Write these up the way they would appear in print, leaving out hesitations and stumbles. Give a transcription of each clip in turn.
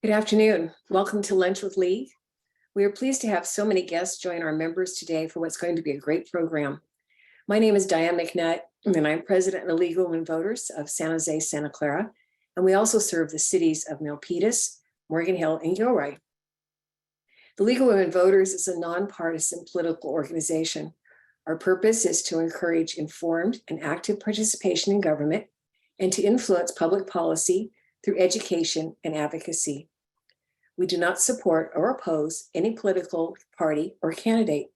Good afternoon. Welcome to Lunch with Lee. We are pleased to have so many guests join our members today for what's going to be a great program. My name is Diane McNutt, and I'm president of the League of Women Voters of San Jose, Santa Clara, and we also serve the cities of Milpitas, Morgan Hill, and Gilroy. The League of Women Voters is a nonpartisan political organization. Our purpose is to encourage informed and active participation in government and to influence public policy through education and advocacy. We do not support or oppose any political party or candidate.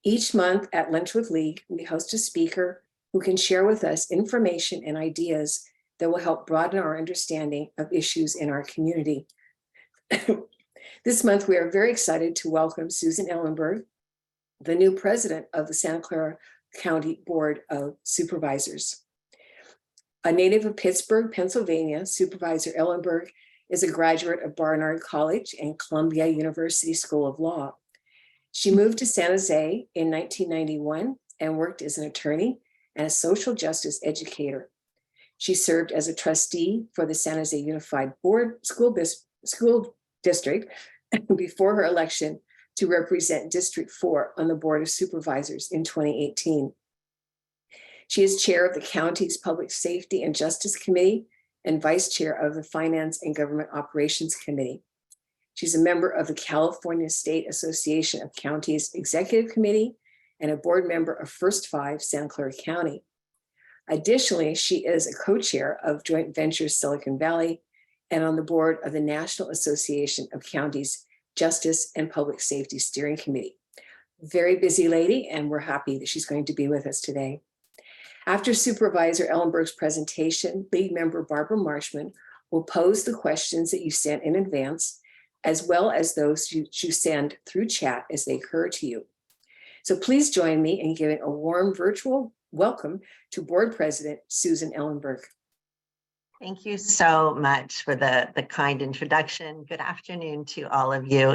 Each month at Lunch with League, we host a speaker who can share with us information and ideas that will help broaden our understanding of issues in our community. This month, we are very excited to welcome Susan Ellenberg, the new president of the Santa Clara County Board of Supervisors. A native of Pittsburgh, Pennsylvania, Supervisor Ellenberg is a graduate of Barnard College and Columbia University School of Law. She moved to San Jose in 1991 and worked as an attorney and a social justice educator. She served as a trustee for the San Jose Unified Board School District before her election to represent District 4 on the Board of Supervisors in 2018. She is chair of the county's Public Safety and Justice Committee and vice chair of the Finance and Government Operations Committee. She's a member of the California State Association of Counties Executive Committee and a board member of First Five Santa Clara County. Additionally, she is a co-chair of Joint Ventures Silicon Valley and on the board of the National Association of Counties Justice and Public Safety Steering Committee. Very busy lady, and we're happy that she's going to be with us today. After Supervisor Ellenberg's presentation, League member Barbara Marshman will pose the questions that you sent in advance, as well as those you send through chat as they occur to you. So please join me in giving a warm virtual welcome to Board President Susan Ellenberg. Thank you so much for the kind introduction. Good afternoon to all of you.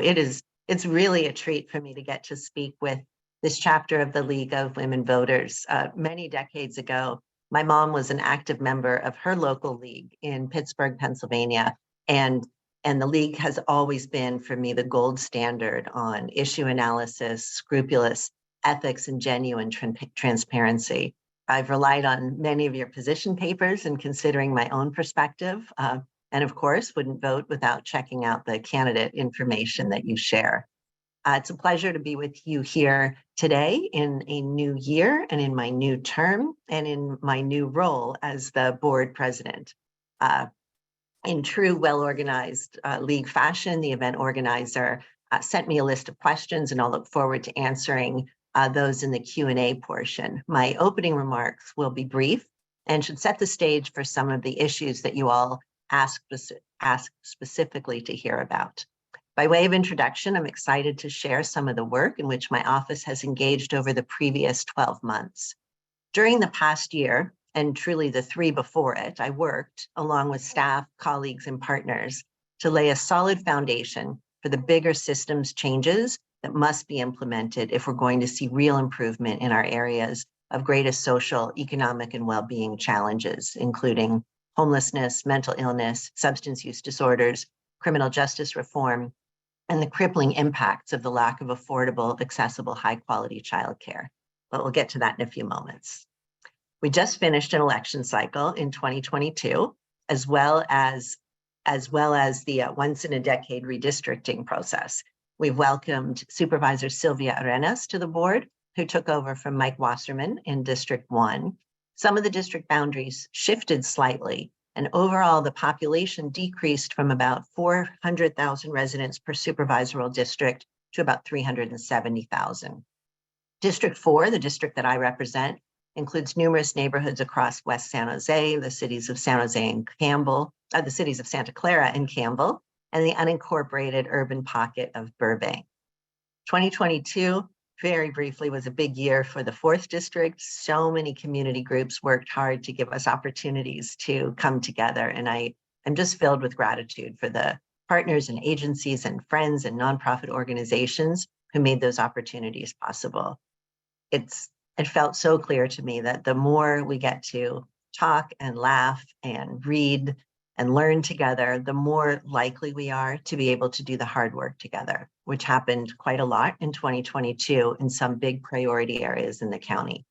It's really a treat for me to get to speak with this chapter of the League of Women Voters. Many decades ago, my mom was an active member of her local league in Pittsburgh, Pennsylvania, and the league has always been for me the gold standard on issue analysis, scrupulous ethics, and genuine transparency. I've relied on many of your position papers in considering my own perspective, and of course, wouldn't vote without checking out the candidate information that you share. It's a pleasure to be with you here today in a new year and in my new term and in my new role as the board president. In true well-organized league fashion, the event organizer sent me a list of questions, and I'll look forward to answering those in the Q&A portion. My opening remarks will be brief and should set the stage for some of the issues that you all asked specifically to hear about. By way of introduction, I'm excited to share some of the work in which my office has engaged over the previous 12 months. During the past year, and truly the 3 before it, I worked along with staff, colleagues, and partners to lay a solid foundation for the bigger systems changes that must be implemented if we're going to see real improvement in our areas of greatest social, economic, and well-being challenges, including homelessness, mental illness, substance use disorders, criminal justice reform, and the crippling impacts of the lack of affordable, accessible, high-quality childcare. But we'll get to that in a few moments. We just finished an election cycle in 2022, as well as the once-in-a-decade redistricting process. We've welcomed Supervisor Sylvia Arenas to the board, who took over from Mike Wasserman in District 1. Some of the district boundaries shifted slightly, and overall, the population decreased from about 400,000 residents per supervisorial district to about 370,000. District 4, the district that I represent, includes numerous neighborhoods across West San Jose, the cities of San Jose and Campbell, the cities of Santa Clara and Campbell, and the unincorporated urban pocket of Burbank. 2022, very briefly, was a big year for the 4th district. So many community groups worked hard to give us opportunities to come together, and I'm just filled with gratitude for the partners and agencies and friends and nonprofit organizations who made those opportunities possible. It felt so clear to me that the more we get to talk and laugh and read and learn together, the more likely we are to be able to do the hard work together, which happened quite a lot in 2022 in some big priority areas in the county.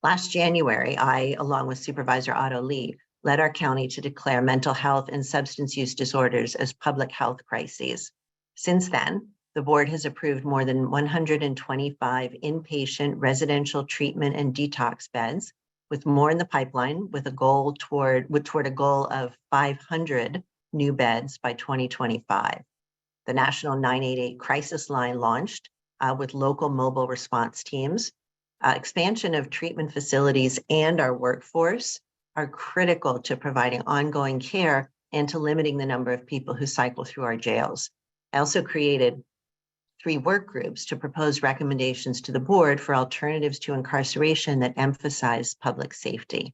Last January, I, along with Supervisor Otto Lee, led our county to declare mental health and substance use disorders as public health crises. Since then, the board has approved more than 125 inpatient residential treatment and detox beds, with more in the pipeline, with a goal toward a goal of 500 new beds by 2025. The National 988 Crisis Line launched with local mobile response teams. Expansion of treatment facilities and our workforce are critical to providing ongoing care and to limiting the number of people who cycle through our jails. I also created 3 work groups to propose recommendations to the board for alternatives to incarceration that emphasize public safety.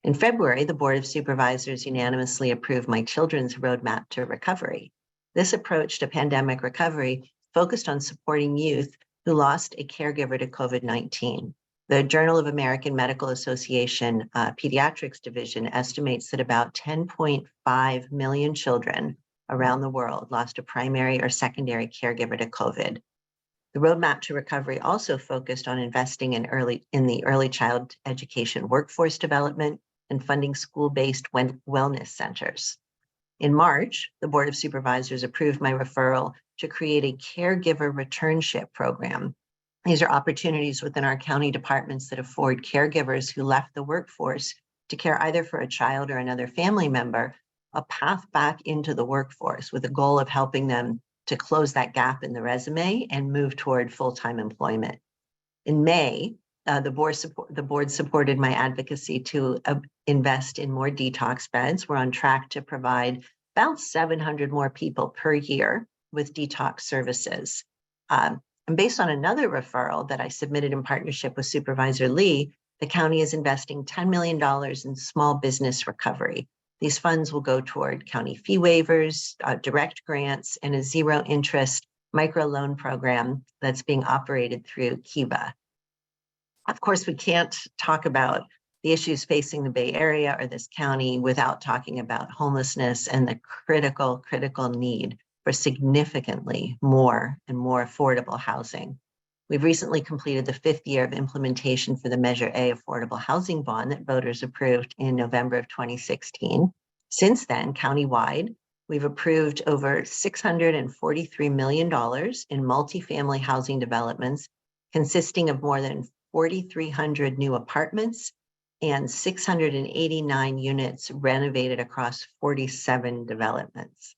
In February, the Board of Supervisors unanimously approved my children's roadmap to recovery. This approach to pandemic recovery focused on supporting youth who lost a caregiver to COVID-19. The Journal of American Medical Association Pediatrics Division estimates that about 10.5 million children around the world lost a primary or secondary caregiver to COVID. The roadmap to recovery also focused on investing in the early child education workforce development and funding school-based wellness centers. In March, the Board of Supervisors approved my referral to create a caregiver returnship program. These are opportunities within our county departments that afford caregivers who left the workforce to care either for a child or another family member a path back into the workforce with a goal of helping them to close that gap in the resume and move toward full-time employment. In May, the board supported my advocacy to invest in more detox beds. We're on track to provide about 700 more people per year with detox services. And based on another referral that I submitted in partnership with Supervisor Lee, the county is investing $10 million in small business recovery. These funds will go toward county fee waivers, direct grants, and a zero-interest microloan program that's being operated through Kiva. Of course, we can't talk about the issues facing the Bay Area or this county without talking about homelessness and the critical need for significantly more and more affordable housing. We've recently completed the 5th year of implementation for the Measure A affordable housing bond that voters approved in November of 2016. Since then, countywide, we've approved over $643 million in multifamily housing developments, consisting of more than 4,300 new apartments and 689 units renovated across 47 developments.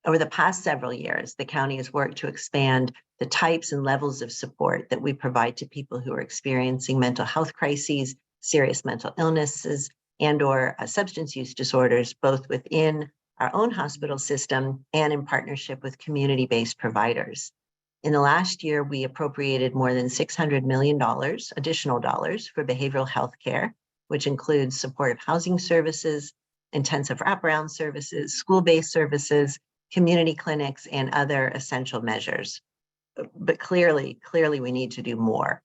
Over the past several years, the county has worked to expand the types and levels of support that we provide to people who are experiencing mental health crises, serious mental illnesses, and/or substance use disorders, both within our own hospital system and in partnership with community-based providers. In the last year, we appropriated more than $600 million additional dollars for behavioral health care, which includes supportive housing services, intensive wraparound services, school-based services, community clinics, and other essential measures. But clearly we need to do more,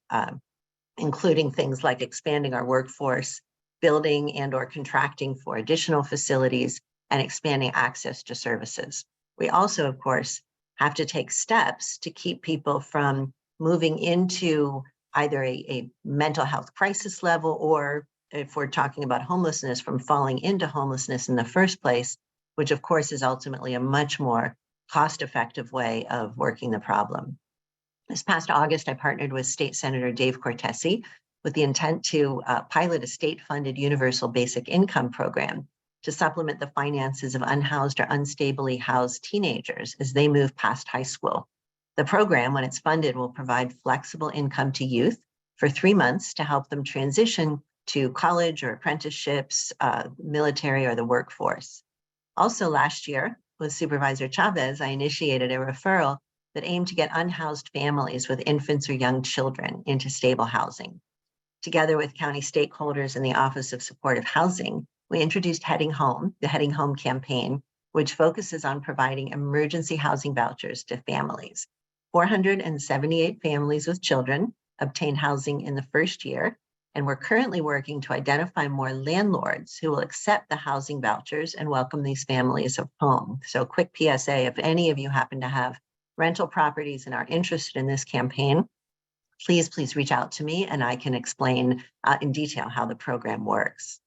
including things like expanding our workforce, building and/or contracting for additional facilities, and expanding access to services. We also, of course, have to take steps to keep people from moving into either a mental health crisis level, or if we're talking about homelessness, from falling into homelessness in the first place, which of course is ultimately a much more cost-effective way of working the problem. This past August, I partnered with State Senator Dave Cortese with the intent to pilot a state-funded universal basic income program to supplement the finances of unhoused or unstably housed teenagers as they move past high school. The program, when it's funded, will provide flexible income to youth for 3 months to help them transition to college or apprenticeships, military, or the workforce. Also last year, with Supervisor Chavez, I initiated a referral that aimed to get unhoused families with infants or young children into stable housing. Together with county stakeholders and the Office of Supportive Housing, we introduced Heading Home, the Heading Home campaign, which focuses on providing emergency housing vouchers to families. 478 families with children obtained housing in the first year, And we're currently working to identify more landlords who will accept the housing vouchers and welcome these families of home. So quick PSA, if any of you happen to have rental properties and are interested in this campaign, please reach out to me and I can explain in detail how the program works.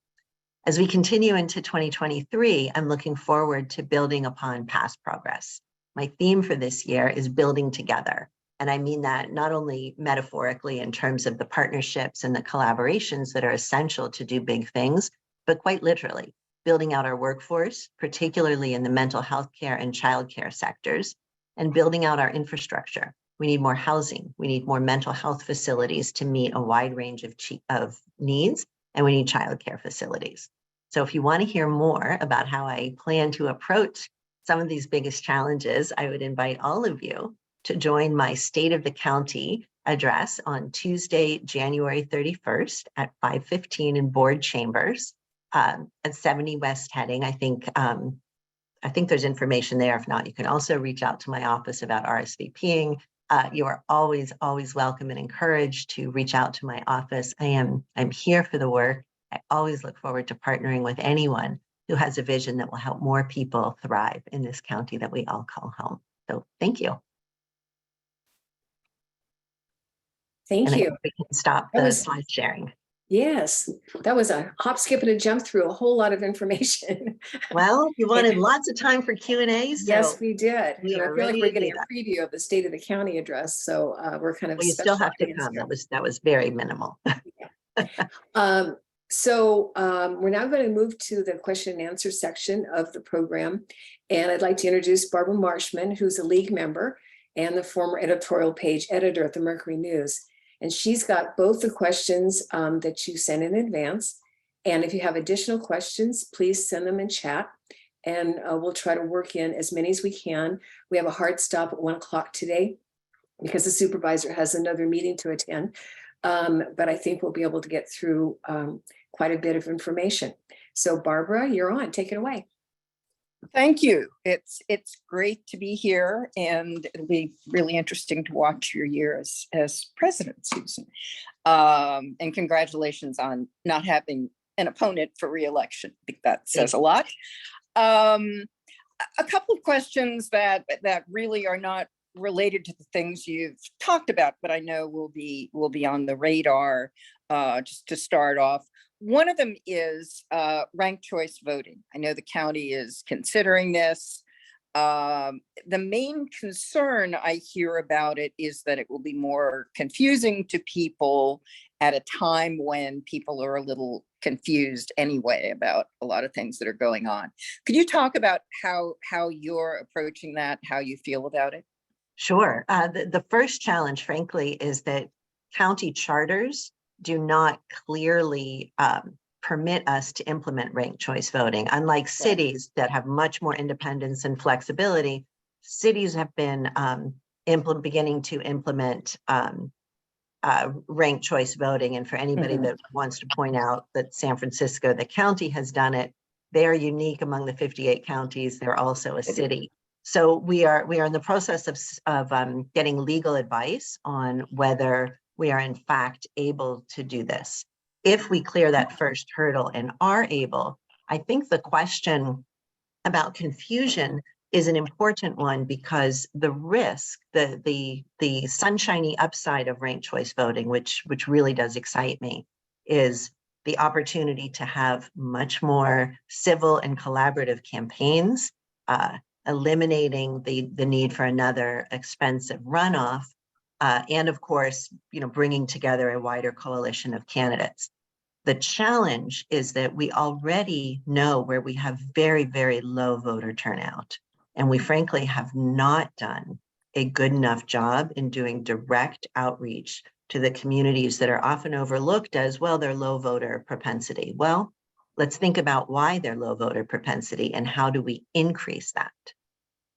As we continue into 2023, I'm looking forward to building upon past progress. My theme for this year is building together. And I mean that not only metaphorically in terms of the partnerships and the collaborations that are essential to do big things, but quite literally, building out our workforce, particularly in the mental health care and childcare sectors, and building out our infrastructure. We need more housing. We need more mental health facilities to meet a wide range of needs, and we need childcare facilities. So if you want to hear more about how I plan to approach some of these biggest challenges, I would invite all of you to join my State of the County address on Tuesday, January 31st at 5:15 in Board Chambers at 70 West Heading. I think there's information there. If not, you can also reach out to my office about RSVPing. You are always welcome and encouraged to reach out to my office. I'm here for the work. I always look forward to partnering with anyone who has a vision that will help more people thrive in this county that we all call home. So thank you. Thank And I you. think we can stop the slide sharing. Yes, that was a hop, skip, and a jump through a whole lot of information. Well, you wanted lots of time for Q&A. So yes, we did. We And I are feel like ready we're to getting do a that. preview of the State of the County address. So we're kind of Well, you still have to special come. audience That was very minimal. here. We're now going to move to the question and answer section of the program. And I'd like to introduce Barbara Marshman, who's a league member and the former editorial page editor at the Mercury News. And she's got both the questions that you sent in advance. And if you have additional questions, please send them in chat. And we'll try to work in as many as we can. We have a hard stop at 1 o'clock today because the supervisor has another meeting to attend. But I think we'll be able to get through quite a bit of information. So Barbara, you're on, take it away. Thank you. It's great to be here, and it'll be really interesting to watch your year as president, Susan. And congratulations on not having an opponent for re-election. I think that says a lot. A couple of questions that really are not related to the things you've talked about, but I know will be on the radar. Just to start off, one of them is ranked choice voting. I know the county is considering this. The main concern I hear about it is that it will be more confusing to people at a time when people are a little confused anyway about a lot of things that are going on. Could you talk about how you're approaching that, how you feel about it? Sure. The first challenge, frankly, is that county charters do not clearly permit us to implement ranked choice voting. Unlike cities that have much more independence and flexibility, cities have been beginning to implement ranked choice voting. And for anybody that wants to point out that San Francisco, the county, has done it, they are unique among the 58 counties. They're also a city. So we are in the process of getting legal advice on whether we are in fact able to do this. If we clear that first hurdle and are able, I think the question about confusion is an important one, because the risk, the sunshiny upside of ranked choice voting, which really does excite me, is the opportunity to have much more civil and collaborative campaigns, eliminating the need for another expensive runoff, and of course, bringing together a wider coalition of candidates. The challenge is that we already know where we have very, very low voter turnout, and we frankly have not done a good enough job in doing direct outreach to the communities that are often overlooked as, well, they're low voter propensity. Well, let's think about why they're low voter propensity and how do we increase that.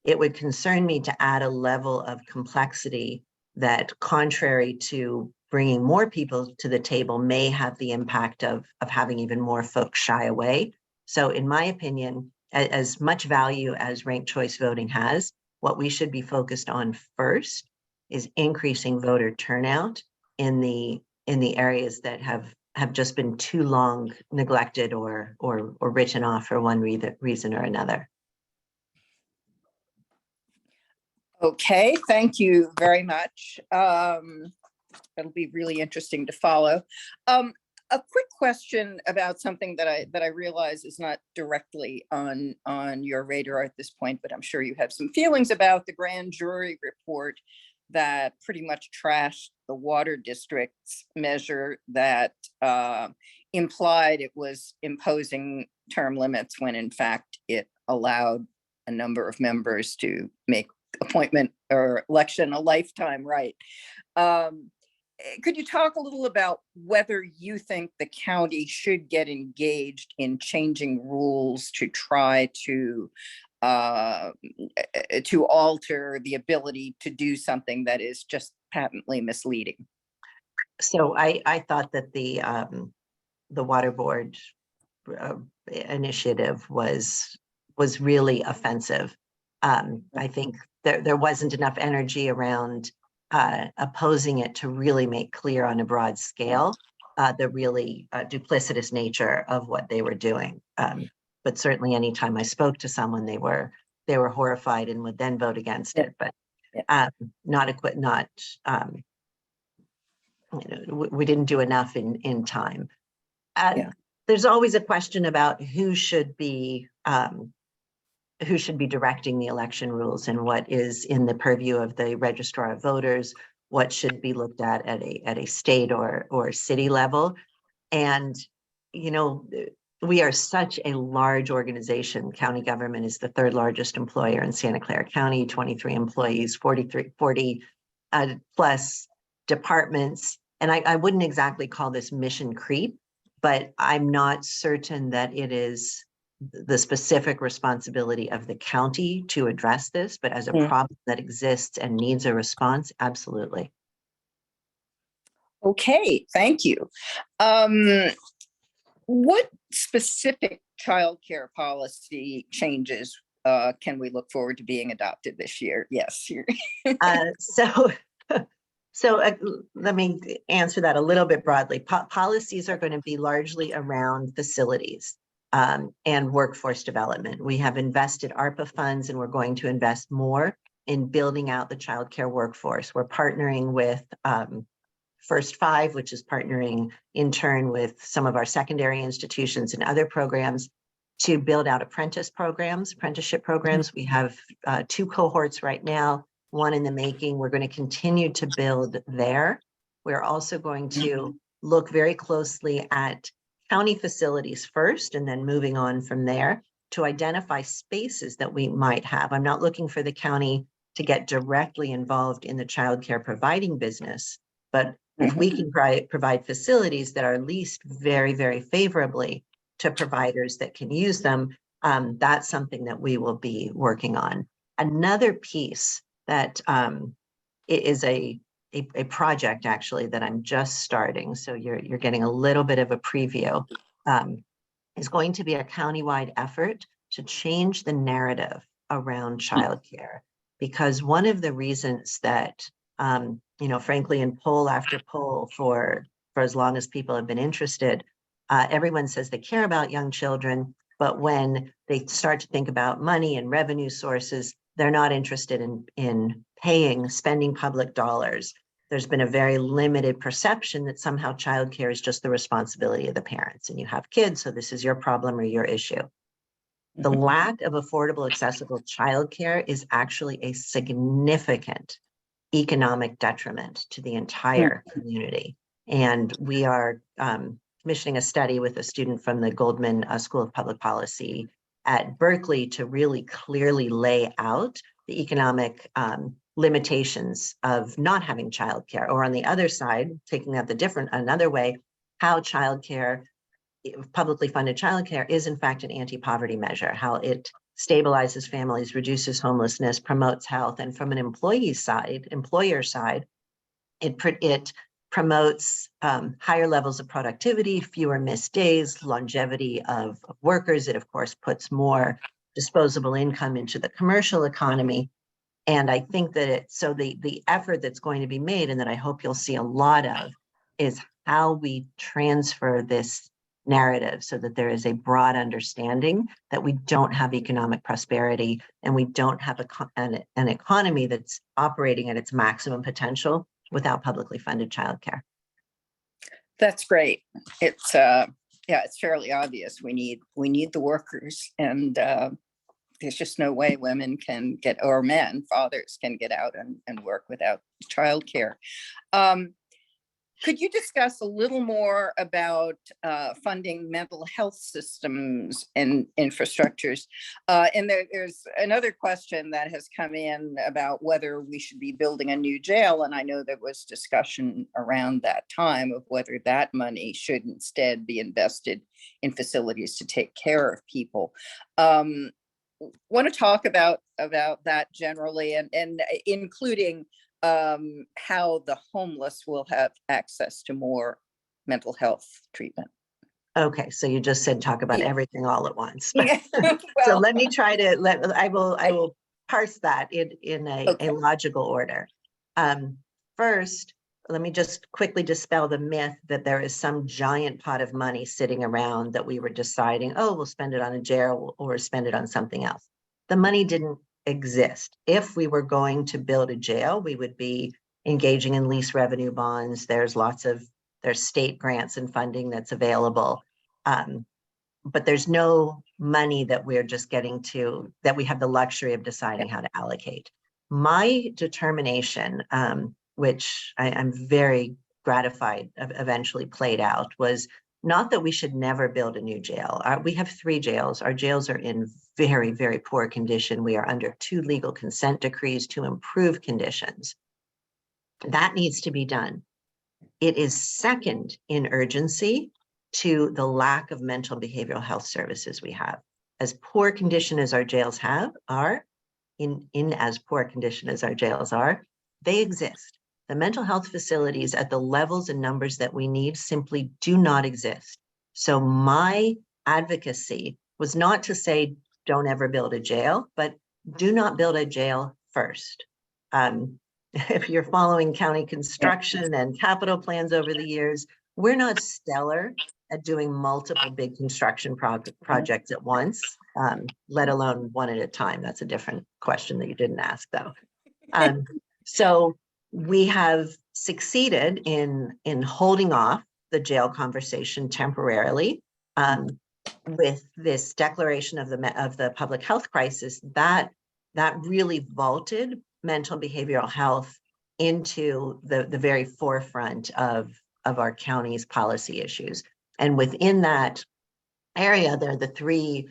It would concern me to add a level of complexity that, contrary to bringing more people to the table, may have the impact of having even more folks shy away. So in my opinion, as much value as ranked choice voting has, what we should be focused on first is increasing voter turnout in the areas that have have just been too long neglected or written off for one reason or another. Okay, thank you very much. It'll be really interesting to follow. A quick question about something that I realize is not directly on your radar at this point, but I'm sure you have some feelings about the grand jury report that pretty much trashed the water district's measure that implied it was imposing term limits when in fact it allowed a number of members to make appointment or election a lifetime right. Could you talk a little about whether you think the county should get engaged in changing rules to try to alter the ability to do something that is just patently misleading? So I thought that the water board initiative was really offensive. I think there wasn't enough energy around opposing it to really make clear on a broad scale the really duplicitous nature of what they were doing. But certainly anytime I spoke to someone, they were horrified and would then vote against it. But we didn't do enough in time. There's always a question about who should be directing the election rules and what is in the purview of the registrar of voters, what should be looked at a state or city level. And, we are such a large organization. County government is the third largest employer in Santa Clara County, 23 employees, 40 plus departments. And I wouldn't exactly call this mission creep, but I'm not certain that it is the specific responsibility of the county to address this, but as a problem that exists and needs a response, absolutely. Okay, thank you. What specific childcare policy changes can we look forward to being adopted this year? Yes. So let me answer that a little bit broadly. Policies are going to be largely around facilities and workforce development. We have invested ARPA funds and we're going to invest more in building out the childcare workforce. We're partnering with First Five, which is partnering in turn with some of our secondary institutions and other programs to build out apprenticeship programs. We have 2 cohorts right now, 1 in the making. We're going to continue to build there. We're also going to look very closely at county facilities first, and then moving on from there to identify spaces that we might have. I'm not looking for the county to get directly involved in the childcare providing business, but if we can provide facilities that are leased very, very favorably to providers that can use them, that's something that we will be working on. Another piece that is a project actually that I'm just starting, so you're getting a little bit of a preview, is going to be a countywide effort to change the narrative around childcare. Because one of the reasons that frankly, in poll after poll for as long as people have been interested, everyone says they care about young children, but when they start to think about money and revenue sources, they're not interested in spending public dollars. There's been a very limited perception that somehow childcare is just the responsibility of the parents, and you have kids, so this is your problem or your issue. The lack of affordable, accessible childcare is actually a significant economic detriment to the entire community. And we are commissioning a study with a student from the Goldman School of Public Policy at Berkeley to really clearly lay out the economic limitations of not having childcare, or on the other side, taking that another way, how childcare, publicly funded childcare, is in fact an anti-poverty measure, how it stabilizes families, reduces homelessness, promotes health, and from an employer side, it promotes higher levels of productivity, fewer missed days, longevity of workers. It, of course, puts more disposable income into the commercial economy. And I think that the effort that's going to be made, and that I hope you'll see a lot of, is how we transfer this narrative so that there is a broad understanding that we don't have economic prosperity and we don't have an economy that's operating at its maximum potential without publicly funded childcare. That's great. It's yeah, it's fairly obvious. We need the workers, and there's just no way women can get, or men, fathers can get out and work without childcare. Could you discuss a little more about funding mental health systems and infrastructures? And there's another question that has come in about whether we should be building a new jail. And I know there was discussion around that time of whether that money should instead be invested in facilities to take care of people. Want to talk about that generally, and including how the homeless will have access to more mental health treatment. Okay, so you just said talk about everything all at once. Well, so let me try to I will parse that in a logical order. First, let me just quickly dispel the myth that there is some giant pot of money sitting around that we were deciding, oh, we'll spend it on a jail or spend it on something else. The money didn't exist. If we were going to build a jail, we would be engaging in lease revenue bonds. There's state grants and funding that's available. But there's no money that we're just getting to, that we have the luxury of deciding how to allocate. My determination, which I'm very gratified eventually played out, was not that we should never build a new jail. We have 3 jails. Our jails are in very, very poor condition. We are under 2 legal consent decrees to improve conditions. That needs to be done. It is second in urgency to the lack of mental behavioral health services we have. As poor condition as our jails are, in as poor condition as our jails are, they exist. The mental health facilities at the levels and numbers that we need simply do not exist. So my advocacy was not to say, don't ever build a jail, but do not build a jail first. If you're following county construction and capital plans over the years, we're not stellar at doing multiple big construction projects at once, let alone one at a time. That's a different question that you didn't ask, though. So we have succeeded in holding off the jail conversation temporarily with this declaration of the public health crisis that really vaulted mental behavioral health into the very forefront of our county's policy issues. And within that area, there are the three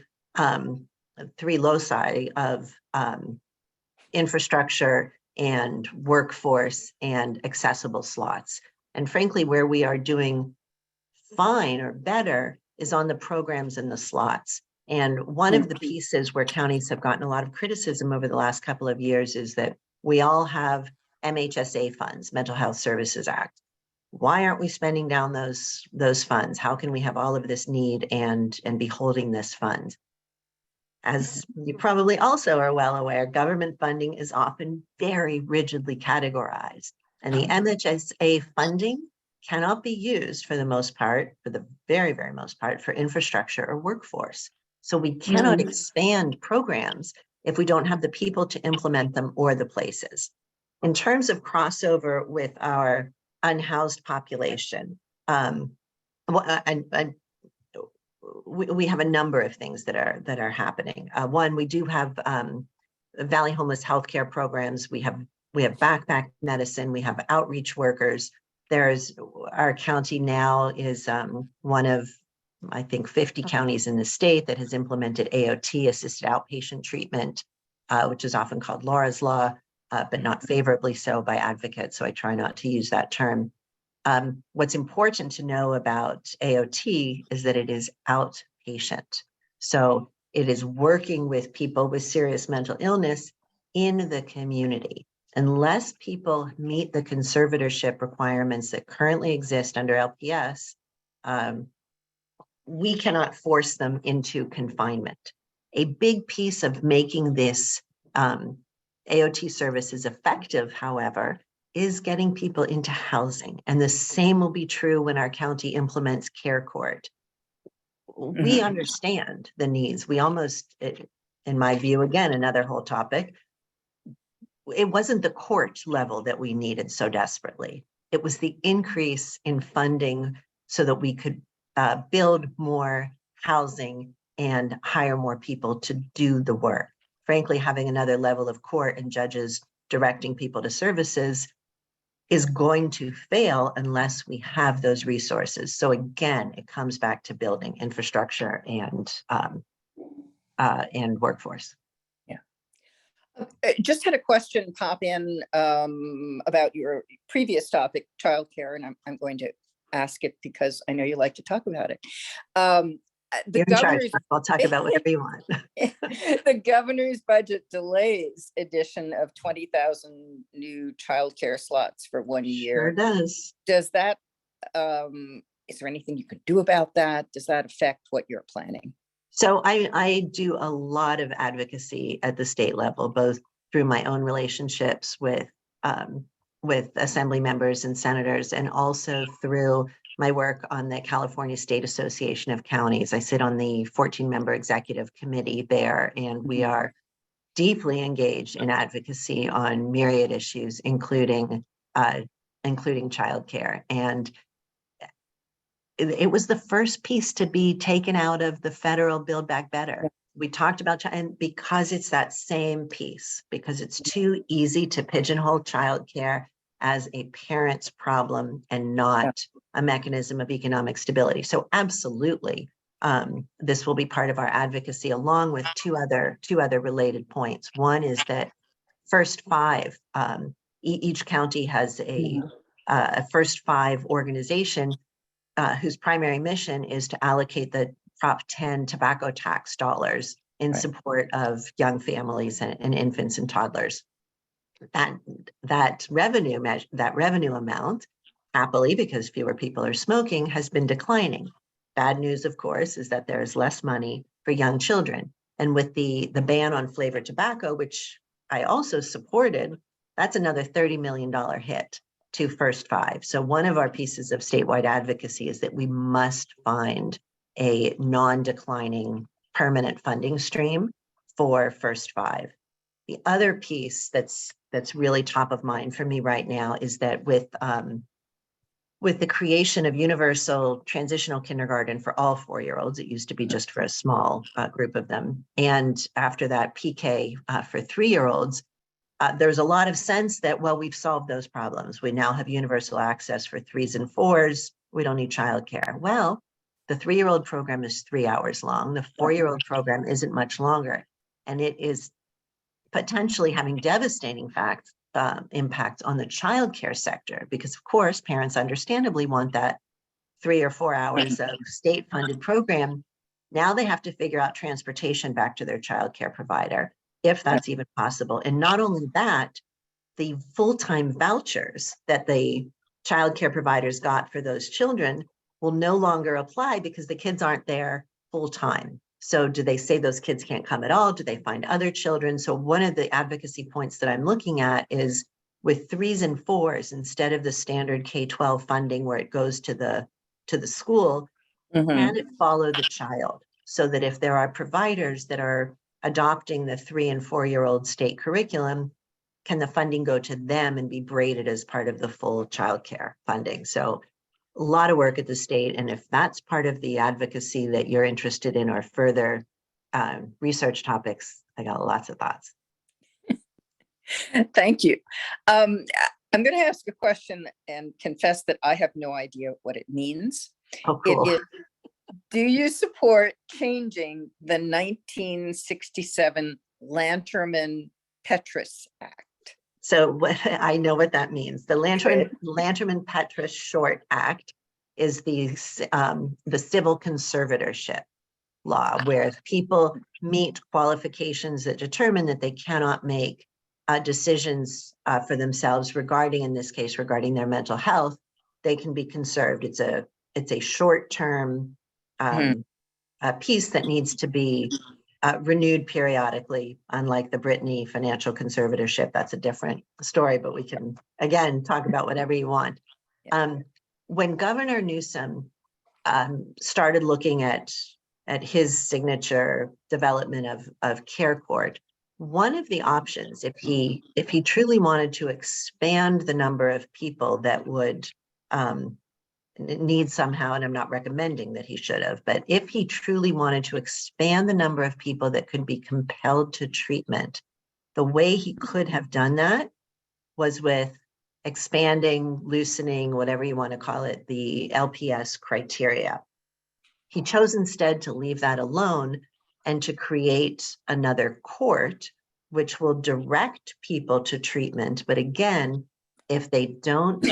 loci of infrastructure and workforce and accessible slots. And frankly, where we are doing fine or better is on the programs and the slots. And one of the pieces where counties have gotten a lot of criticism over the last couple of years is that we all have MHSA funds, Mental Health Services Act. Why aren't we spending down those funds? How can we have all of this need and be holding this fund? As you probably also are well aware, government funding is often very rigidly categorized, and the MHSA funding cannot be used for the most part, for the very, very most part, for infrastructure or workforce. So we cannot expand programs if we don't have the people to implement them or the places. In terms of crossover with our unhoused population, we have a number of things that are happening. One, we do have Valley Homeless Healthcare programs. We have backpack medicine. We have outreach workers. Our county now is one of, I think, 50 counties in the state that has implemented AOT, assisted outpatient treatment, which is often called Laura's Law, but not favorably so by advocates. So I try not to use that term. What's important to know about AOT is that it is outpatient. So it is working with people with serious mental illness in the community. Unless people meet the conservatorship requirements that currently exist under LPS, we cannot force them into confinement. A big piece of making this AOT services effective, however, is getting people into housing. And the same will be true when our county implements care court. We understand the needs. We almost, in my view, again, another whole topic, it wasn't the court level that we needed so desperately. It was the increase in funding so that we could build more housing and hire more people to do the work. Frankly, having another level of court and judges directing people to services is going to fail unless we have those resources. So again, it comes back to building infrastructure and workforce. Just had a question pop in about your previous topic, childcare, and I'm going to ask it because I know you like to talk about it. The governor's, I'll talk about whatever you want. the governor's budget delays addition of 20,000 new childcare slots for 1 year. Sure does. Does that, is there anything you could do about that? Does that affect what you're planning? So I do a lot of advocacy at the state level, both through my own relationships with assembly members and senators, and also through my work on the California State Association of Counties. I sit on the 14-member executive committee there, and we are deeply engaged in advocacy on myriad issues, including childcare. And it was the first piece to be taken out of the federal Build Back Better. We talked about, and because it's that same piece, because it's too easy to pigeonhole childcare as a parent's problem and not a mechanism of economic stability. So absolutely, this will be part of our advocacy, along with two other related points. One is that First Five, each county has a First Five organization whose primary mission is to allocate the Prop 10 tobacco tax dollars in support of young families and infants and toddlers. That revenue amount, happily, because fewer people are smoking, has been declining. Bad news, of course, is that there is less money for young children. And with the ban on flavored tobacco, which I also supported, that's another $30 million hit to First Five. So one of our pieces of statewide advocacy is that we must find a non-declining permanent funding stream for First Five. The other piece that's really top of mind for me right now is that with the creation of universal transitional kindergarten for all 4-year-olds, it used to be just for a small group of them. And after that, PK for 3-year-olds, there's a lot of sense that, well, we've solved those problems. We now have universal access for 3s and 4s. We don't need childcare. Well, the 3-year-old program is 3 hours long. The 4-year-old program isn't much longer. And it is potentially having devastating impacts on the childcare sector, because of course, parents understandably want that 3 or 4 hours of state-funded program. Now they have to figure out transportation back to their childcare provider, if that's even possible. And not only that, the full-time vouchers that the childcare providers got for those children will no longer apply because the kids aren't there full-time. So do they say those kids can't come at all? Do they find other children? So one of the advocacy points that I'm looking at is with 3s and 4s, instead of the standard K-12 funding where it goes to the school, can it follow the child? So that if there are providers that are adopting the 3 and 4-year-old state curriculum, can the funding go to them and be braided as part of the full childcare funding? So a lot of work at the state. And if that's part of the advocacy that you're interested in or further research topics, I got lots of thoughts. Thank you. I'm going to ask a question and confess that I have no idea what it means. Oh, cool. Do you support changing the 1967 Lanterman-Petrus Act? So what I know what that means. The Lanterman-Petrus Short Act is the civil conservatorship law, where if people meet qualifications that determine that they cannot make decisions for themselves regarding, in this case, regarding their mental health, they can be conserved. It's a short-term piece that needs to be renewed periodically, unlike the Brittany financial conservatorship. That's a different story, but we can, again, talk about whatever you want. When Governor Newsom started looking at his signature development of Care Court, one of the options, if he truly wanted to expand the number of people that would need somehow, and I'm not recommending that he should have, but if he truly wanted to expand the number of people that could be compelled to treatment, the way he could have done that was with expanding, loosening, whatever you want to call it, the LPS criteria. He chose instead to leave that alone and to create another court, which will direct people to treatment. But again, if they don't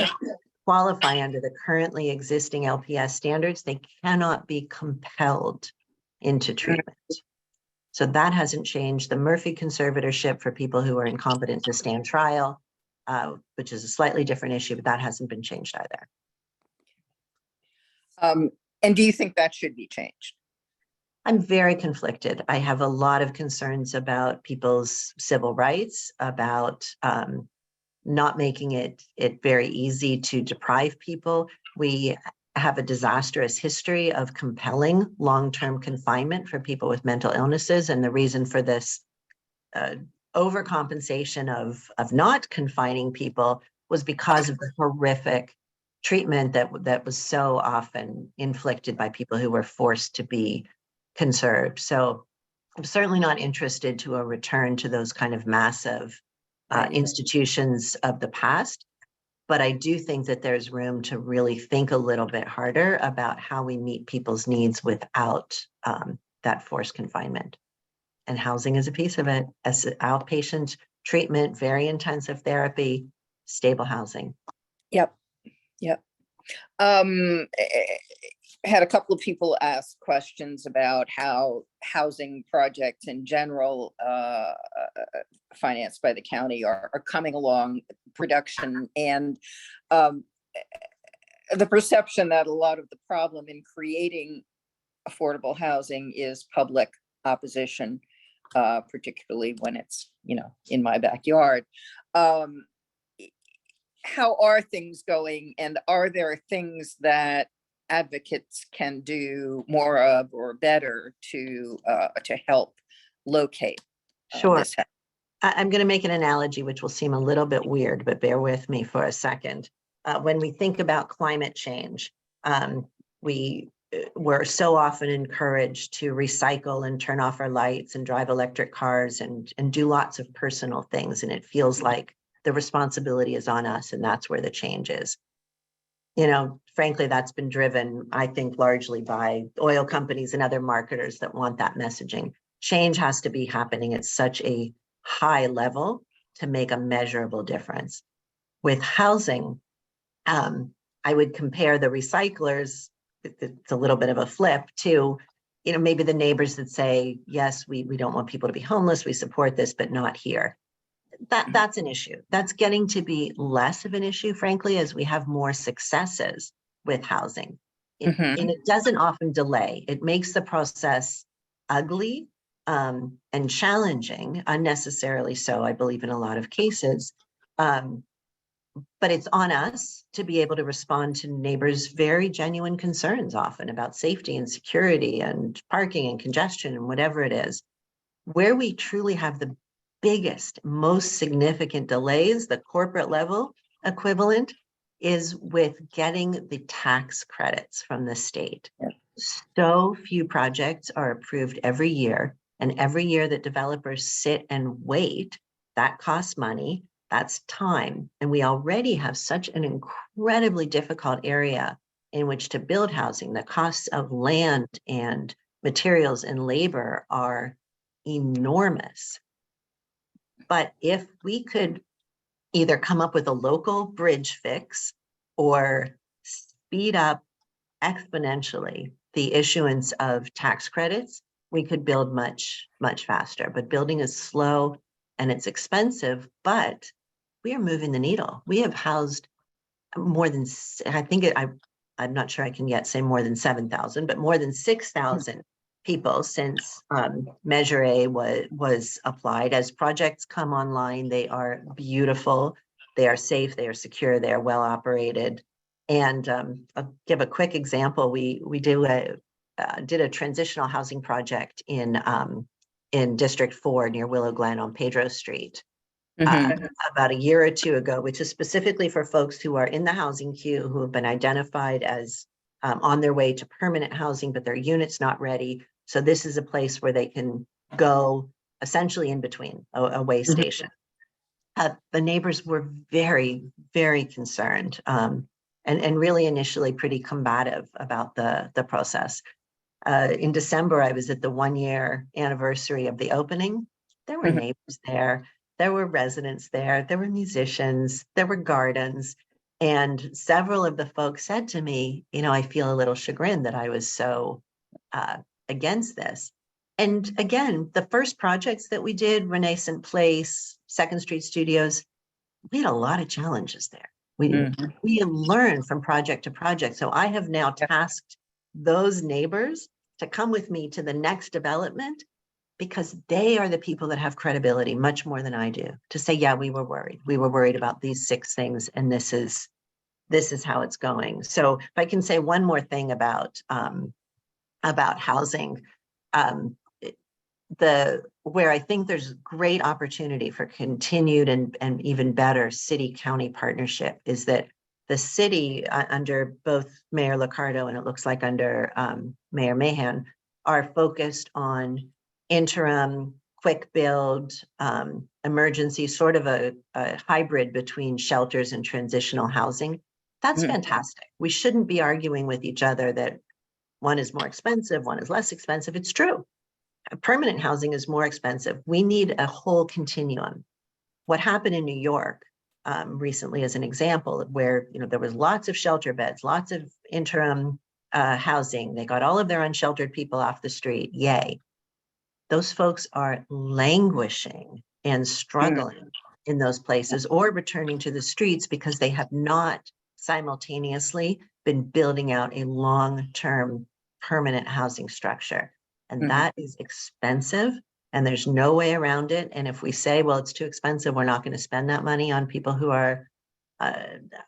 qualify under the currently existing LPS standards, they cannot be compelled into treatment. So that hasn't changed. The Murphy conservatorship for people who are incompetent to stand trial, which is a slightly different issue, but that hasn't been changed either. And do you think that should be changed? I'm very conflicted. I have a lot of concerns about people's civil rights, about not making it very easy to deprive people. We have a disastrous history of compelling long-term confinement for people with mental illnesses. And the reason for this overcompensation of not confining people was because of the horrific treatment that was so often inflicted by people who were forced to be conserved. So I'm certainly not interested to a return to those kind of massive institutions of the past, but I do think that there's room to really think a little bit harder about how we meet people's needs without that forced confinement. And housing is a piece of it, as outpatient treatment, very intensive therapy, stable housing. Yep. Had a couple of people ask questions about how housing projects in general financed by the county are coming along, production, and the perception that a lot of the problem in creating affordable housing is public opposition, particularly when it's, in my backyard. How are things going, and are there things that advocates can do more of or better to help locate? Sure. I'm going to make an analogy which will seem a little bit weird, but bear with me for a second. When we think about climate change, we're so often encouraged to recycle and turn off our lights and drive electric cars and do lots of personal things. And it feels like the responsibility is on us, and that's where the change is. Frankly, that's been driven, I think, largely by oil companies and other marketers that want that messaging. Change has to be happening at such a high level to make a measurable difference. With housing, I would compare the recyclers, it's a little bit of a flip, to maybe the neighbors that say, yes, we don't want people to be homeless, we support this, but not here. That's an issue. That's getting to be less of an issue, frankly, as we have more successes with housing. And it doesn't often delay. It makes the process ugly and challenging, unnecessarily so, I believe, in a lot of cases. But it's on us to be able to respond to neighbors' very genuine concerns, often about safety and security and parking and congestion and whatever it is. Where we truly have the biggest, most significant delays, the corporate level equivalent, is with getting the tax credits from the state. So few projects are approved every year, and every year that developers sit and wait, that costs money, that's time. And we already have such an incredibly difficult area in which to build housing. The costs of land and materials and labor are enormous. But if we could either come up with a local bridge fix or speed up exponentially the issuance of tax credits, we could build much, much faster. But building is slow and it's expensive, but we are moving the needle. We have housed more than, I'm not sure I can yet say more than 7,000, but more than 6,000 people since Measure A was applied. As projects come online, they are beautiful, they are safe, they are secure, they are well operated. And I'll give a quick example. We did a transitional housing project in District 4 near Willow Glen on Pedro Street about a year or two ago, which is specifically for folks who are in the housing queue, who have been identified as on their way to permanent housing, but their unit's not ready. So this is a place where they can go essentially in between, a way station. The neighbors were very, very concerned and really initially pretty combative about the process. In December, I was at the 1-year anniversary of the opening. There were neighbors there were residents there were musicians, there were gardens. And several of the folks said to me, I feel a little chagrined that I was so against this. And again, the first projects that we did, Renaissance Place, Second Street Studios, we had a lot of challenges there. We learned from project to project. So I have now tasked those neighbors to come with me to the next development, because they are the people that have credibility much more than I do, to say, yeah, we were worried. We were worried about these 6 things, and this is how it's going. So if I can say one more thing about housing, where I think there's great opportunity for continued and even better city-county partnership is that the city, under both Mayor Liccardo and it looks like under Mayor Mahan, are focused on interim, quick build, emergency, sort of a hybrid between shelters and transitional housing. That's fantastic. We shouldn't be arguing with each other that one is more expensive, one is less expensive. It's true. Permanent housing is more expensive. We need a whole continuum. What happened in New York recently is an example where there was lots of shelter beds, lots of interim housing. They got all of their unsheltered people off the street. Yay. Those folks are languishing and struggling in those places or returning to the streets because they have not simultaneously been building out a long-term permanent housing structure. And that is expensive, and there's no way around it. And if we say, well, it's too expensive, we're not going to spend that money on people who are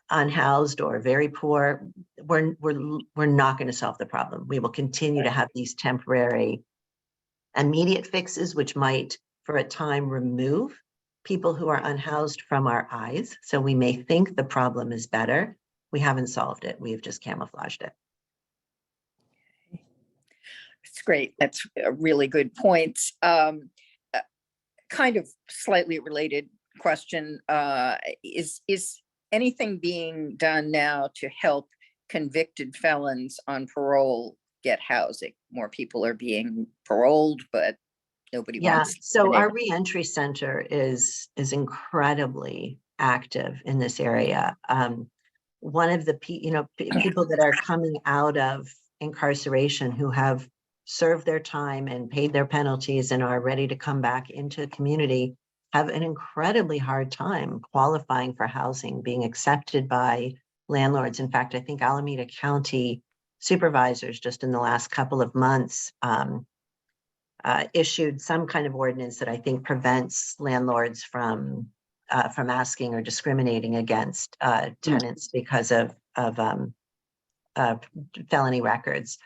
unhoused or very poor, we're not going to solve the problem. We will continue to have these temporary immediate fixes, which might for a time remove people who are unhoused from our eyes. So we may think the problem is better. We haven't solved it. We've just camouflaged it. It's great. That's a really good point. Kind of slightly related question. Is anything being done now to help convicted felons on parole get housing? More people are being paroled, but nobody wants. So our reentry center is incredibly active in this area. One of the people that are coming out of incarceration who have served their time and paid their penalties and are ready to come back into the community have an incredibly hard time qualifying for housing, being accepted by landlords. In fact, I think Alameda County supervisors just in the last couple of months issued some kind of ordinance that I think prevents landlords from asking or discriminating against tenants because of felony records.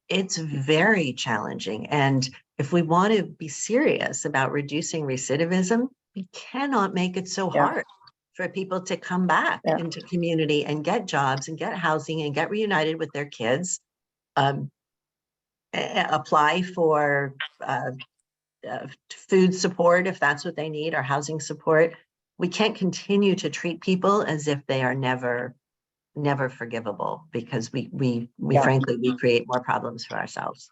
It's very challenging. And if we want to be serious about reducing recidivism, we cannot make it so hard for people to come back into community and get jobs and get housing and get reunited with their kids, apply for food support if that's what they need, or housing support. We can't continue to treat people as if they are never forgivable, because we frankly, we create more problems for ourselves.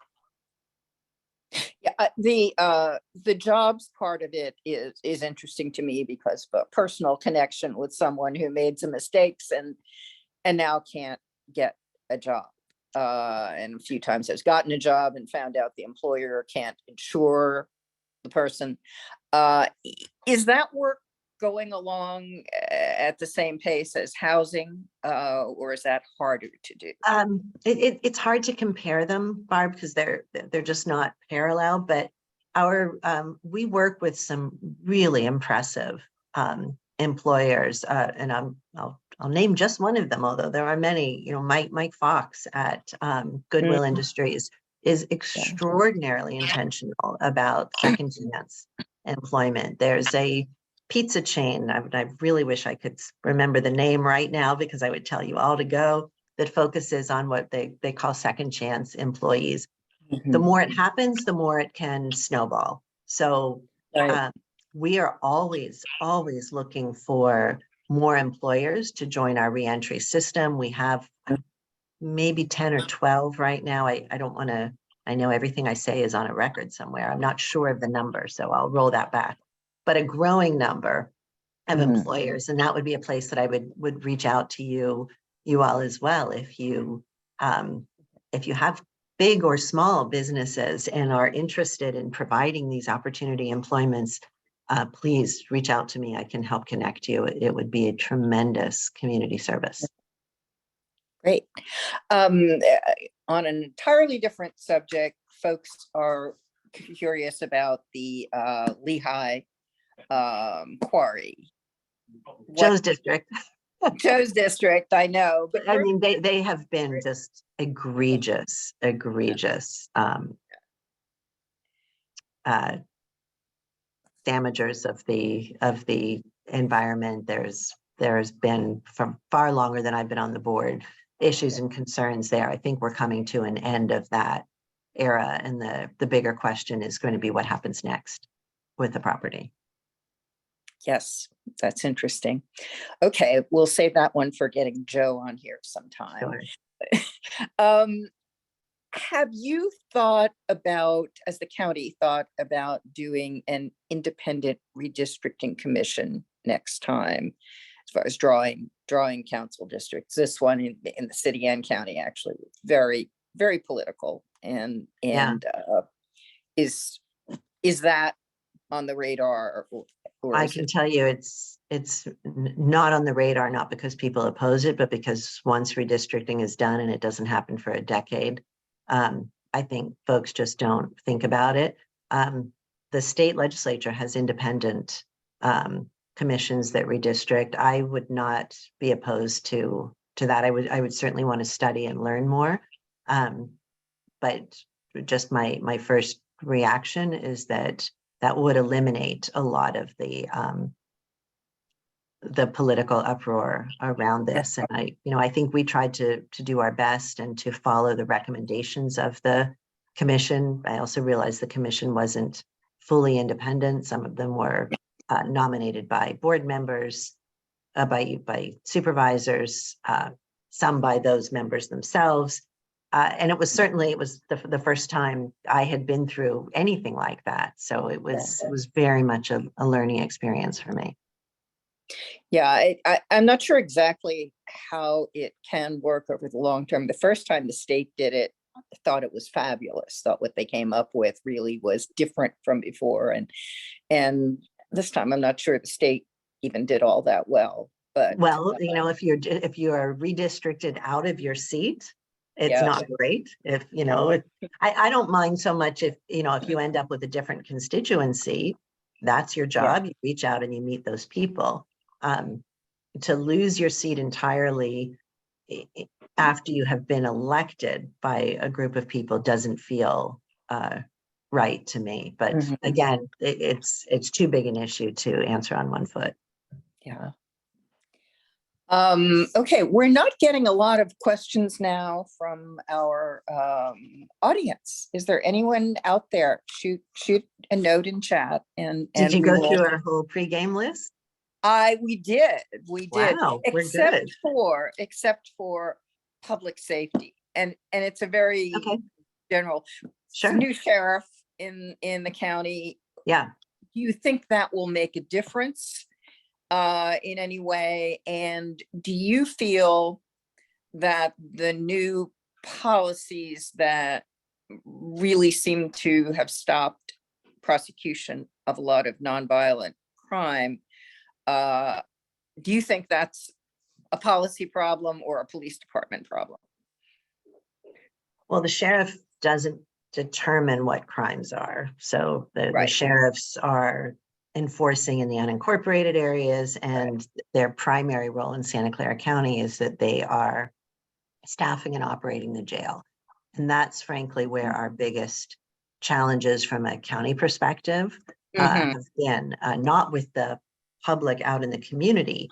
Yeah, the jobs part of it is interesting to me because of a personal connection with someone who made some mistakes and now can't get a job. And a few times has gotten a job and found out the employer can't insure the person. Is that work going along at the same pace as housing, or is that harder to do? It's hard to compare them, Barb, because they're just not parallel, but we work with some really impressive employers, and I'll name just one of them, although there are many. You know, Mike Fox at Goodwill Mhm. Industries is extraordinarily intentional about second chance employment. There's a pizza chain, I really wish I could remember the name right now, because I would tell you all to go, that focuses on what they call second chance employees. The more it happens, the more it can snowball. So Right. we are always looking for more employers to join our reentry system. We have maybe 10 or 12 right now. I don't want to, I know everything I say is on a record somewhere. I'm not sure of the number, so I'll roll that back. But a growing number of employers, and that would be a place that I would reach out to you all as well. If you have big or small businesses and are interested in providing these opportunity employments, please reach out to me. I can help connect you. It would be a tremendous community service. Great. On an entirely different subject, folks are curious about the Lehigh quarry. Joe's district. Joe's district, I know. But I mean, they have been just egregious damagers of the environment. There's been, from far longer than I've been on the board, issues and concerns there. I think we're coming to an end of that era, and the bigger question is going to be what happens next with the property. Yes, that's interesting. Okay, we'll save that one for getting Joe on here sometime. Sure. Have you thought about, as the county thought about doing an independent redistricting commission next time, as far as drawing council districts? This one in the city and county, actually, very, very political, and is that on the radar? Or I can tell you it's not on the radar, not because people oppose it, but because once redistricting is done, and it doesn't happen for a decade, I think folks just don't think about it. The state legislature has independent commissions that redistrict. I would not be opposed to that. I would certainly want to study and learn more. But just my first reaction is that would eliminate a lot of the political uproar around this. And I think we tried to do our best and to follow the recommendations of the commission. I also realized the commission wasn't fully independent. Some of them were nominated by board members, by supervisors, some by those members themselves. And it was the first time I had been through anything like that. So it was very much a learning experience for me. Yeah, I'm not sure exactly how it can work over the long term. The first time the state did it, I thought it was fabulous. Thought what they came up with really was different from before. And this time I'm not sure the state even did all that well. But if you are redistricted out of your seat, it's not great. I don't mind so much if you end up with a different constituency, that's your job. You reach out and you meet those people. To lose your seat entirely after you have been elected by a group of people doesn't feel right to me. But again, it's too big an issue to answer on one foot. Yeah. Okay, we're not getting a lot of questions now from our audience. Is there anyone out there? Shoot a note in chat. And did you go through our whole pregame list? We did. Wow, except for public safety, and it's a very general. Sure. New sheriff in the county. Yeah. Do you think that will make a difference in any way? And do you feel that the new policies that really seem to have stopped prosecution of a lot of nonviolent crime Do you think that's a policy problem or a police department problem? Well, the sheriff doesn't determine what crimes are. So the Right. sheriffs are enforcing in the unincorporated areas, and their primary role in Santa Clara County is that they are staffing and operating the jail. And that's frankly where our biggest challenges from a county perspective Mhm. have been, not with the public out in the community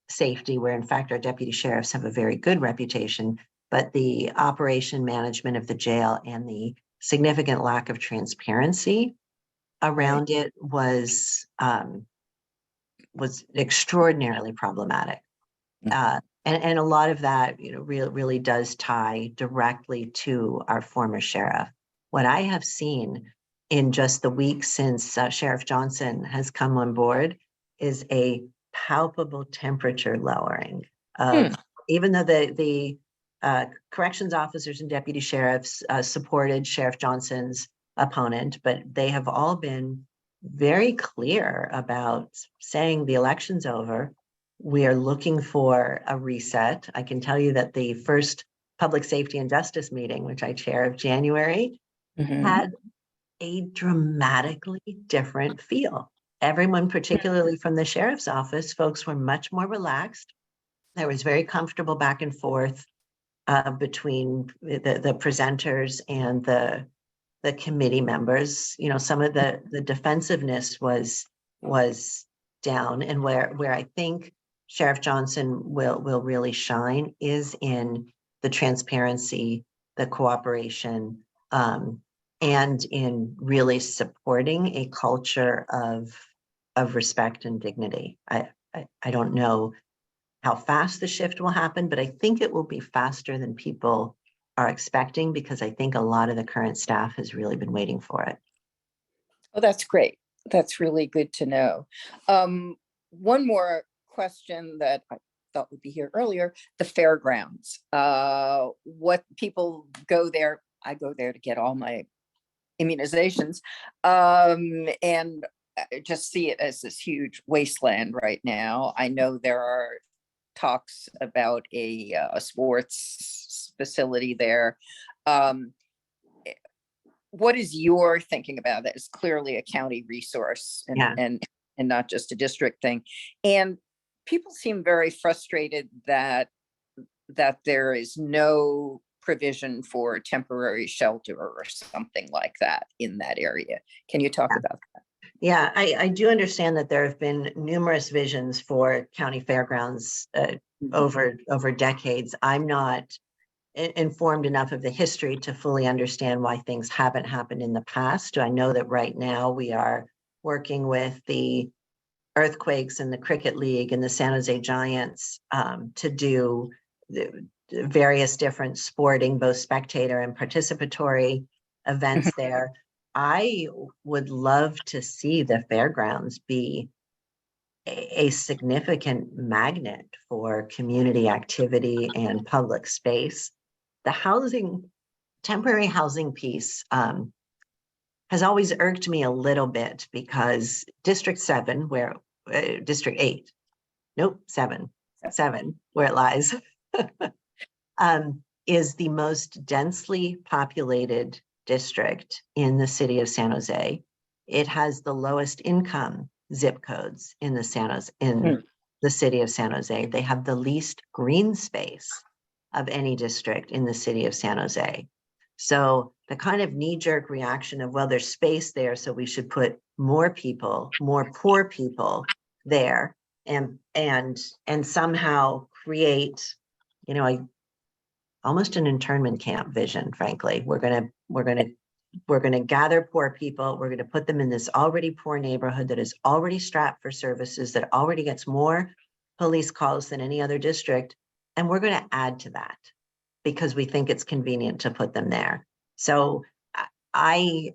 safety, where in fact our deputy sheriffs have a very good reputation, but the operation management of the jail and the significant lack of transparency around it was extraordinarily problematic. And a lot of that, really does tie directly to our former sheriff. What I have seen in just the week since Sheriff Johnson has come on board is a palpable temperature lowering of, even though the corrections officers and deputy sheriffs supported Sheriff Johnson's opponent, but they have all been very clear about saying the election's over. We are looking for a reset. I can tell you that the first Public Safety and Justice meeting, which I chair of January, had a dramatically different feel. Everyone, particularly from the sheriff's office, folks were much more relaxed. There was very comfortable back and forth between the presenters and the committee members. Some of the defensiveness was down, and where I think Sheriff Johnson will really shine is in the transparency, the cooperation, and in really supporting a culture of respect and dignity. I don't know how fast the shift will happen, but I think it will be faster than people are expecting, because I think a lot of the current staff has really been waiting for it. Oh, that's great. That's really good to know. One more question that I thought would be here earlier, the fairgrounds. What people go there, I go there to get all my immunizations, and just see it as this huge wasteland right now. I know there are talks about a sports facility there. What is your thinking about that? It's clearly a county resource and not just a district thing. And people seem very frustrated that there is no provision for temporary shelter or something like that in that area. Can you talk about that? Yeah, I do understand that there have been numerous visions for county fairgrounds over decades. I'm not informed enough of the history to fully understand why things haven't happened in the past. I know that right now we are working with the Earthquakes and the Cricket League and the San Jose Giants to do the various different sporting, both spectator and participatory events there. I would love to see the fairgrounds be a significant magnet for community activity and public space. The temporary housing piece has always irked me a little bit, because District 7, District 8, nope, 7, where it lies, is the most densely populated district in the city of San Jose. It has the lowest income zip codes in the city of San Jose. They have the least green space of any district in the city of San Jose. So the kind of knee-jerk reaction of, well, there's space there, so we should put more poor people there, and somehow create, almost an internment camp vision, frankly. We're gonna gather poor people. We're gonna put them in this already poor neighborhood that is already strapped for services, that already gets more police calls than any other district. And we're gonna add to that because we think it's convenient to put them there. So I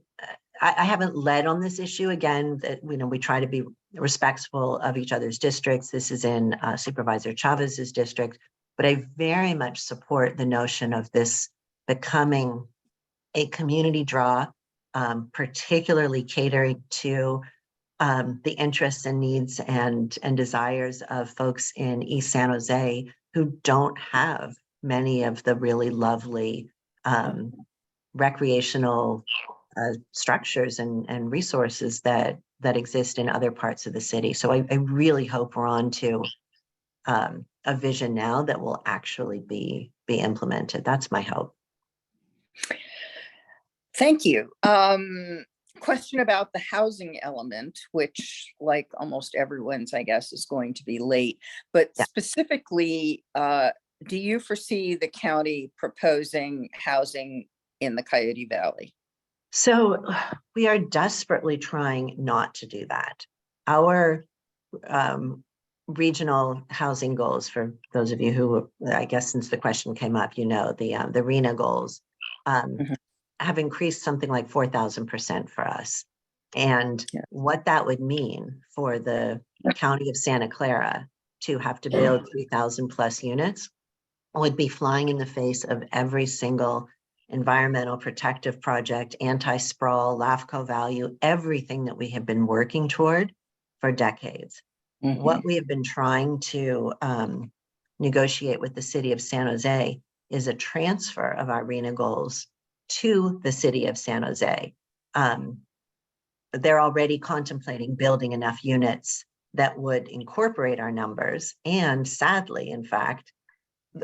haven't led on this issue. Again, that we try to be respectful of each other's districts. This is in Supervisor Chavez's district, but I very much support the notion of this becoming a community draw, particularly catering to the interests and needs and desires of folks in East San Jose who don't have many of the really lovely recreational structures and resources that exist in other parts of the city. So I really hope we're on to a vision now that will actually be implemented. That's my hope. Thank you. Question about the housing element, which like almost everyone's, I guess, is going to be late, but Yeah. specifically, do you foresee the county proposing housing in the Coyote Valley? So we are desperately trying not to do that. Our regional housing goals, for those of you who, I guess, since the question came up, you know, the RENA goals have increased something like 4,000% for us. And what that would mean for the county of Santa Clara to have to build 3,000 plus units would be flying in the face of every single environmental protective project, anti-sprawl, LAFCO value, everything that we have been working toward for decades. What we have been trying to negotiate with the city of San Jose is a transfer of our RENA goals to the city of San Jose. They're already contemplating building enough units that would incorporate our numbers. And sadly, in fact,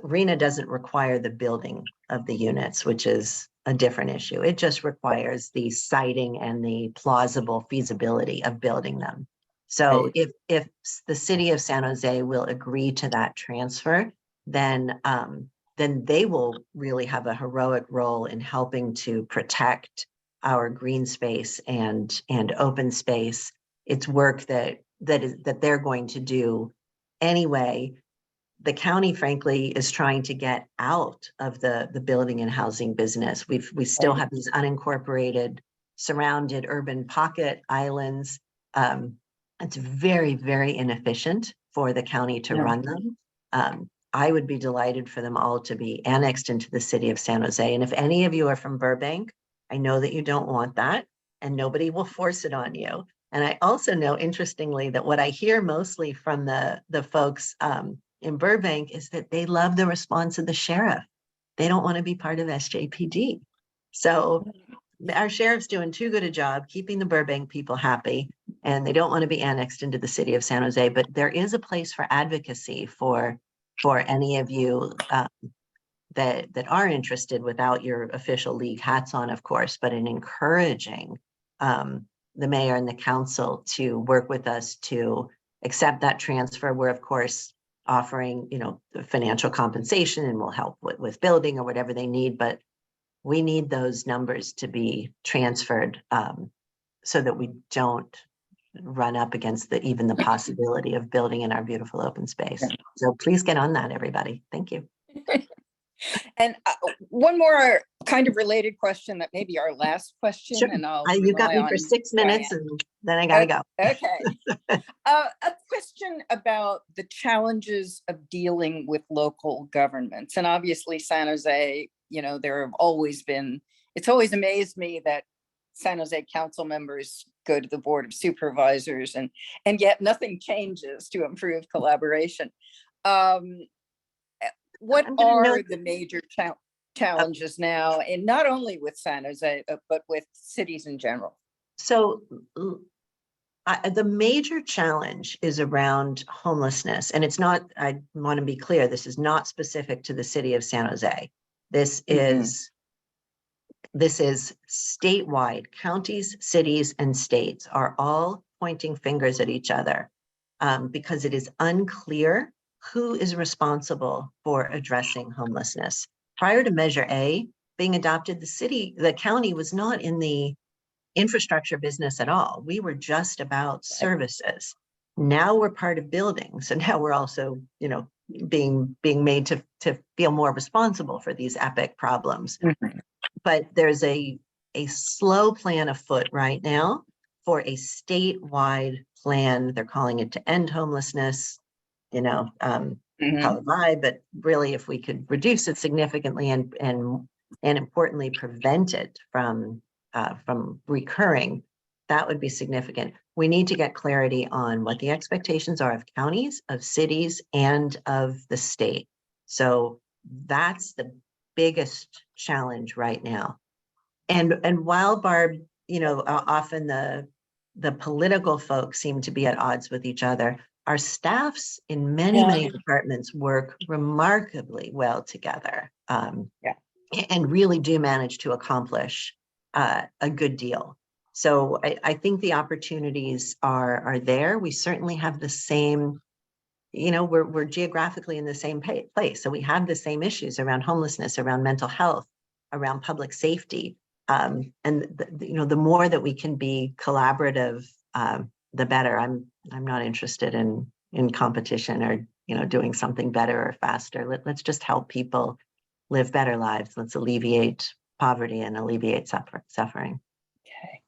RENA doesn't require the building of the units, which is a different issue. It just requires the siting and the plausible feasibility of building them. So if the city of San Jose will agree to that transfer, then they will really have a heroic role in helping to protect our green space and open space. It's work that they're going to do anyway. The county, frankly, is trying to get out of the building and housing business. We still have these unincorporated, surrounded urban pocket islands. It's very, very inefficient for the county to run them. I would be delighted for them all to be annexed into the city of San Jose. And if any of you are from Burbank, I know that you don't want that, and nobody will force it on you. And I also know, interestingly, that what I hear mostly from the folks in Burbank is that they love the response of the sheriff. They don't want to be part of SJPD. So our sheriff's doing too good a job keeping the Burbank people happy, and they don't want to be annexed into the city of San Jose. But there is a place for advocacy for any of you that are interested, without your official league hats on, of course, but in encouraging the mayor and the council to work with us to accept that transfer. We're, of course, offering, the financial compensation, and we'll help with building or whatever they need, but we need those numbers to be transferred so that we don't run up against even the possibility of building in our beautiful open space. So please get on that, everybody. Thank you. And one more kind of related question that may be our last question. Sure. And you got me for 6 minutes, Diane. and then I gotta go. Okay. A question about the challenges of dealing with local governments. And obviously San Jose, there have always been, it's always amazed me that San Jose council members go to the Board of Supervisors and yet nothing changes to improve collaboration. What are the major challenges now, and not only with San Jose, but with cities in general? So the major challenge is around homelessness, and it's not, I want to be clear, this is not specific to the city of San Jose. This is statewide. Counties, cities, and states are all pointing fingers at each other because it is unclear who is responsible for addressing homelessness. Prior to Measure A being adopted, the county was not in the infrastructure business at all. We were just about services. Now we're part of building. So now we're also, being made to feel more responsible for these epic problems. But there's a slow plan afoot right now for a statewide plan. They're calling it to end homelessness, but really, if we could reduce it significantly and importantly prevent it from recurring, That would be significant. We need to get clarity on what the expectations are of counties, of cities, and of the state. So that's the biggest challenge right now. And while Barb, often the political folks seem to be at odds with each other, our staffs in many departments work remarkably well together, and really do manage to accomplish a good deal. So I think the opportunities are there. We certainly have the same, we're geographically in the same place. So we have the same issues around homelessness, around mental health, around public safety. And the more that we can be collaborative, the better. I'm not interested in competition or doing something better or faster. Let's just help people live better lives. Let's alleviate poverty and alleviate suffering. Okay.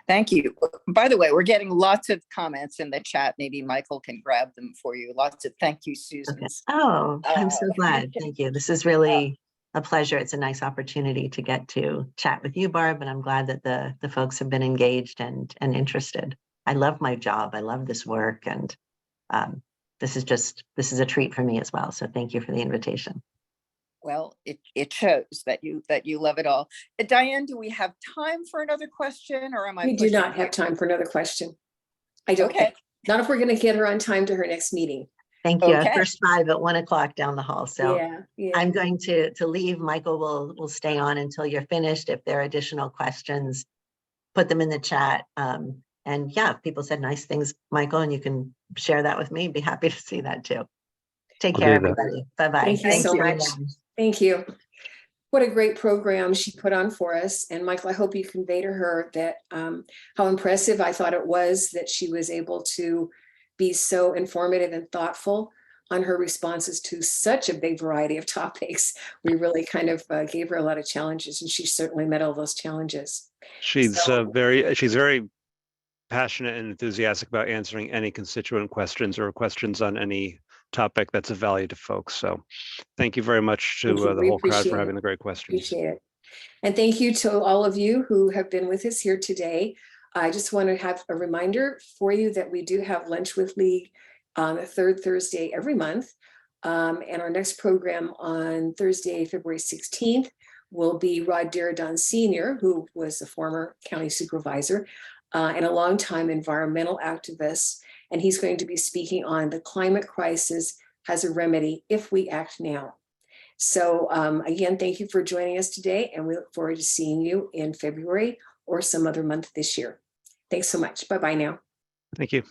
Thank you. By the way, we're getting lots of comments in the chat. Maybe Michael can grab them for you. Lots of thank you, Susan. Okay. Oh, I'm so glad. Thank you. This is really a pleasure. It's a nice opportunity to get to chat with you, Barb, and I'm glad that the folks have been engaged and interested. I love my job. I love this work, and this is a treat for me as well. So thank you for the invitation. Well, it shows that you love it all. Diane, do we have time for another question, or am I? We do not have time for another question. I don't think. Not if we're going to get her on time to her next meeting. Thank you. First 5 at 1 o'clock down the hall. So yeah. I'm going to leave. Michael will stay on until you're finished. If there are additional questions, put them in the chat. And yeah, if people said nice things, Michael, and you can share that with me, be happy to see that too. Take care, everybody. Bye-bye. Thank you so much. Thank you. What a great program she put on for us. And Michael, I hope you convey to her that how impressive I thought it was that she was able to be so informative and thoughtful on her responses to such a big variety of topics. We really kind of gave her a lot of challenges, and she certainly met all those challenges. She's very passionate and enthusiastic about answering any constituent questions or questions on any topic that's of value to folks. So thank you very much to the whole crowd for having the great questions. Appreciate it. And thank you to all of you who have been with us here today. I just want to have a reminder for you that we do have Lunch with League on the third Thursday every month. And our next program on Thursday, February 16th, will be Rod Darradon Sr., who was a former county supervisor and a longtime environmental activist. And he's going to be speaking on the climate crisis has a remedy if we act now. So again, thank you for joining us today, and we look forward to seeing you in February or some other month this year. Thanks so much. Bye-bye now. Thank you.